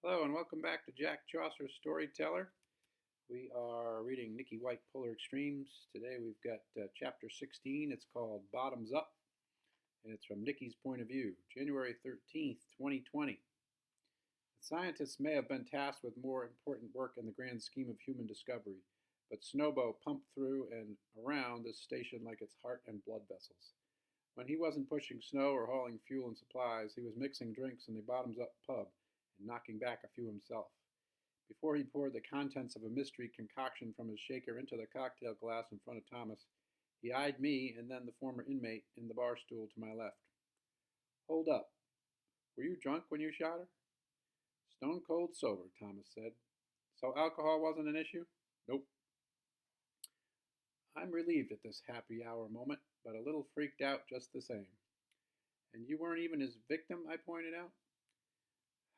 Hello and welcome back to Jack Chaucer's Storyteller. We are reading Nicky White Polar Extremes. Today we've got chapter 16. It's called Bottoms Up, and it's from Nicky's point of view, January 13th, 2020. The scientists may have been tasked with more important work in the grand scheme of human discovery, but Snowbow pumped through and around this station like its heart and blood vessels. When he wasn't pushing snow or hauling fuel and supplies, he was mixing drinks in the Bottoms Up pub and knocking back a few himself. Before he poured the contents of a mystery concoction from his shaker into the cocktail glass in front of Thomas, he eyed me and then the former inmate in the bar stool to my left. Hold up. Were you drunk when you shot her? Stone cold sober, Thomas said. So alcohol wasn't an issue? Nope. I'm relieved at this happy hour moment, but a little freaked out just the same. And you weren't even his victim, I pointed out.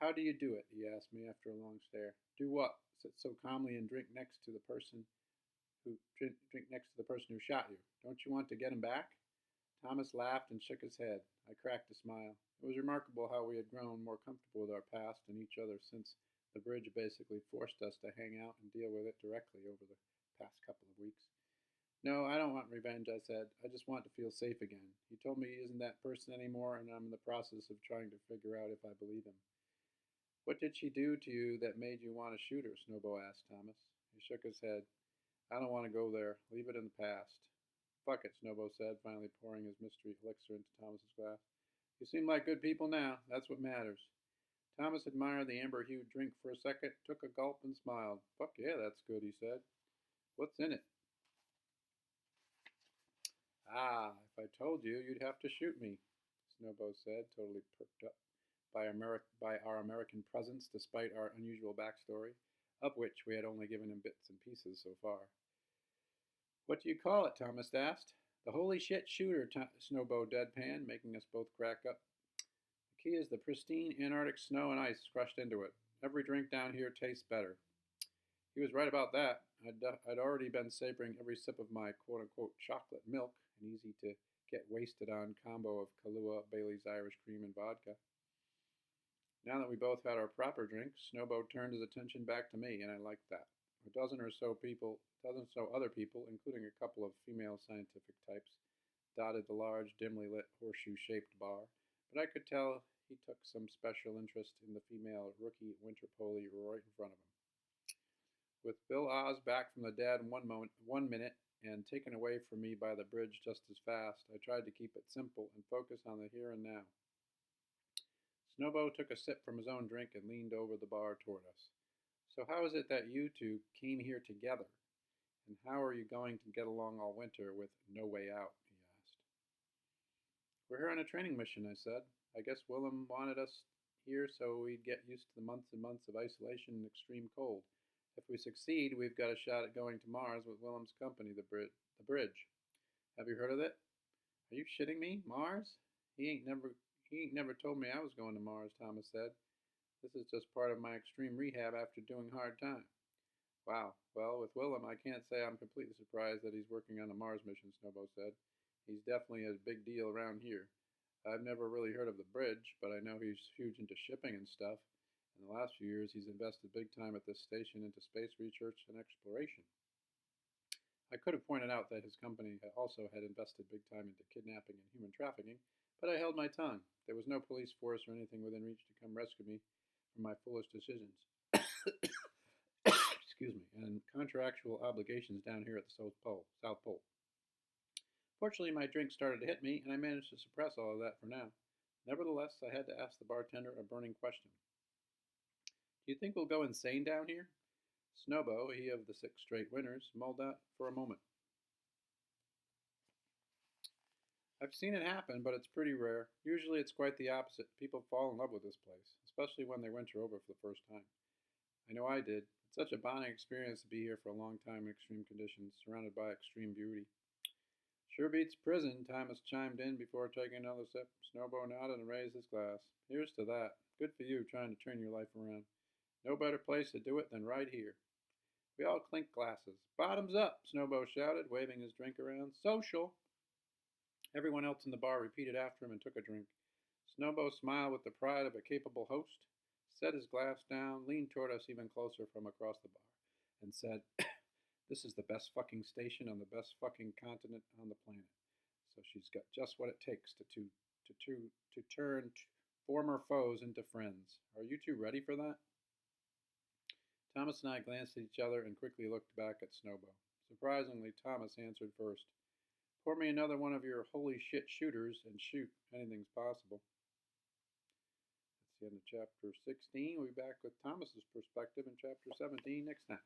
How do you do it? He asked me after a long stare. Do what? Sit so calmly and drink next to the person drink next to the person who shot you. Don't you want to get him back? Thomas laughed and shook his head. I cracked a smile. It was remarkable how we had grown more comfortable with our past and each other since the bridge basically forced us to hang out and deal with it directly over the past couple of weeks. No, I don't want revenge, I said. I just want to feel safe again. He told me he isn't that person anymore, and I'm in the process of trying to figure out if I believe him. What did she do to you that made you want to shoot her? Snowbow asked Thomas. He shook his head. I don't want to go there. Leave it in the past. Fuck it, Snowbow said, finally pouring his mystery elixir into Thomas's glass. You seem like good people now. That's what matters. Thomas admired the amber-hued drink for a second, took a gulp, and smiled. Fuck yeah, that's good, he said. What's in it? Ah, if I told you, you'd have to shoot me, Snowbow said, totally perked up by our American presence despite our unusual backstory, of which we had only given him bits and pieces so far. What do you call it? Thomas asked. The holy shit shooter, Snowbow deadpan, making us both crack up. The key is the pristine Antarctic snow and ice crushed into it. Every drink down here tastes better. He was right about that. I'd already been savoring every sip of my quote-unquote chocolate milk, an easy-to-get wasted on combo of Kahlua, Bailey's Irish Cream, and vodka. Now that we both had our proper drinks, Snowbow turned his attention back to me, and I liked that. A dozen or so other people, including a couple of female scientific types, dotted the large, dimly lit, horseshoe-shaped bar, but I could tell he took some special interest in the female rookie Winterpoley right in front of him. With Bill Oz back from the dead in 1 minute and taken away from me by the bridge just as fast, I tried to keep it simple and focus on the here and now. Snowbow took a sip from his own drink and leaned over the bar toward us. So how is it that you two came here together? And how are you going to get along all winter with no way out? He asked. We're here on a training mission, I said. I guess Willem wanted us here so we'd get used to the months and months of isolation and extreme cold. If we succeed, we've got a shot at going to Mars with Willem's company, the bridge. Have you heard of it? Are you shitting me? Mars? He ain't never told me I was going to Mars, Thomas said. This is just part of my extreme rehab after doing hard time. Wow. Well, with Willem, I can't say I'm completely surprised that he's working on a Mars mission, Snowbow said. He's definitely a big deal around here. I've never really heard of the bridge, but I know he's huge into shipping and stuff. In the last few years, he's invested big time at this station into space research and exploration. I could have pointed out that his company also had invested big time into kidnapping and human trafficking, but I held my tongue. There was no police force or anything within reach to come rescue me from my foolish decisions. Excuse me, and contractual obligations down here at the South Pole. Fortunately, my drink started to hit me, and I managed to suppress all of that for now. Nevertheless, I had to ask the bartender a burning question. Do you think we'll go insane down here? Snowbow, he of the 6 straight winners, mulled out for a moment. I've seen it happen, but it's pretty rare. Usually it's quite the opposite. People fall in love with this place, especially when they winter over for the first time. I know I did. It's such a bonding experience to be here for a long time in extreme conditions, surrounded by extreme beauty. Sure beats prison, Thomas chimed in before taking another sip. Snowbow nodded and raised his glass. Here's to that. Good for you trying to turn your life around. No better place to do it than right here. We all clinked glasses. Bottoms up, Snowbow shouted, waving his drink around. Social. Everyone else in the bar repeated after him and took a drink. Snowbow smiled with the pride of a capable host. set his glass down, leaned toward us even closer from across the bar, and said, "This is the best fucking station on the best fucking continent on the planet. So she's got just what it takes to turn former foes into friends. Are you two ready for that?" Thomas and I glanced at each other and quickly looked back at Snowbow. Surprisingly, Thomas answered first. "Pour me another one of your holy shit shooters and shoot. Anything's possible." That's the end of chapter 16. We'll be back with Thomas's perspective in chapter 17 next time.